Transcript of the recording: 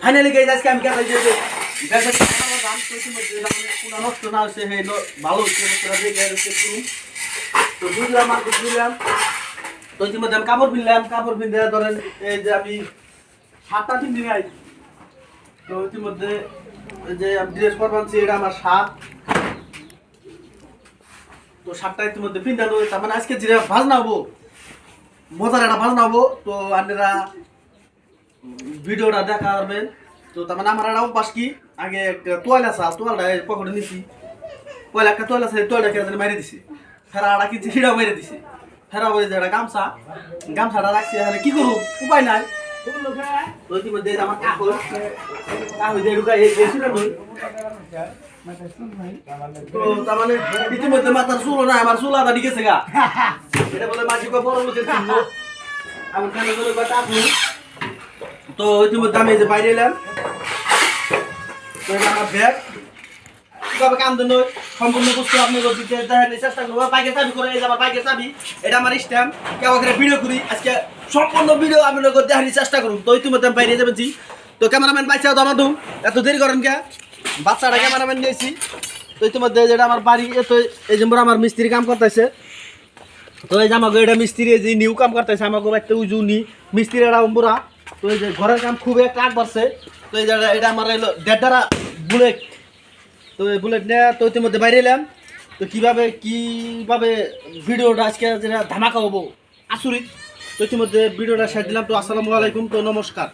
Finally guys আজকে আমি কেন যে গান করছি কোনো নষ্ট না হচ্ছে হে ভালো হচ্ছে তো বুঝলাম আর বুঝলাম তো ইতিমধ্যে আমি কাপড় কিনলাম কাপড় কিনতে ধরেন এই যে আমি 7টা দিন দিন আই তো ইতিমধ্যে যে আমি ড্রেস পরবানছি এটা আমার 7 তো 7টা ইতিমধ্যে পিন্ধানো তার মানে আজকে যেটা ভাজ না হবো মজার একটা ভাজ না হবো তো আপনারা ভিডিওটা দেখা পারবেন তো তার মানে আমার একটা অভ্যাস কি আগে একটা তোয়াল আছে তোয়ালটা পকেটে নিছি পয়লা একটা তোয়াল আছে তোয়ালটা কেটে মেরে দিছি ফেরা আড়া কিনছি সেটাও মেরে দিছি ফেরা বলে যে একটা গামছাটা রাখছি এখানে কি করবো উপায় নাই তো ইতিমধ্যে আমার কাপড় দিয়ে ঢুকাই তো তার মানে ইতিমধ্যে মাথার চুল না আমার চুল আদা ঢিকেছে গা এটা বলে মাঝি বড় লোকের চিহ্ন আমার কানে বলে কাপড় তো ইতিমধ্যে আমি এই যে বাইরে এলাম তো এটা আমার ব্যাগ কিভাবে কাম দেন সম্পূর্ণ বস্তু আপনি দেখার চেষ্টা করবো বাইকের চাবি করে এই যে আমার বাইকের চাবি এটা আমার স্ট্যাম্প কেমন করে ভিডিও করি আজকে সম্পূর্ণ ভিডিও আমি দেখার চেষ্টা করুন তো ইতিমধ্যে আমি বাইরে যাবেছি তো ক্যামেরাম্যান বাইচাও তো আমার এত দেরি করেন কে বাচ্চাটা ক্যামেরাম্যান নিয়েছি তো ইতিমধ্যে যেটা আমার বাড়ি তো এই যে আমার মিস্ত্রি কাম করতেছে তো এই যে আমাকে এটা মিস্ত্রি যে নিউ কাম করতেছে আমাকে বাড়িতে উজুনি মিস্ত্রি এটা অম্বুরা তো এই যে ঘরের কাম খুবই একটা আগ বাড়ছে তো এই যে এটা আমার এলো দেড় বুলেট তো এই বুলেট নিয়ে তো ইতিমধ্যে বাইরে এলাম তো কীভাবে ভিডিওটা আজকে যেটা ধামাকা হবো আসুরি তো ইতিমধ্যে ভিডিওটা শেষ দিলাম তো আসসালামু আলাইকুম তো নমস্কার।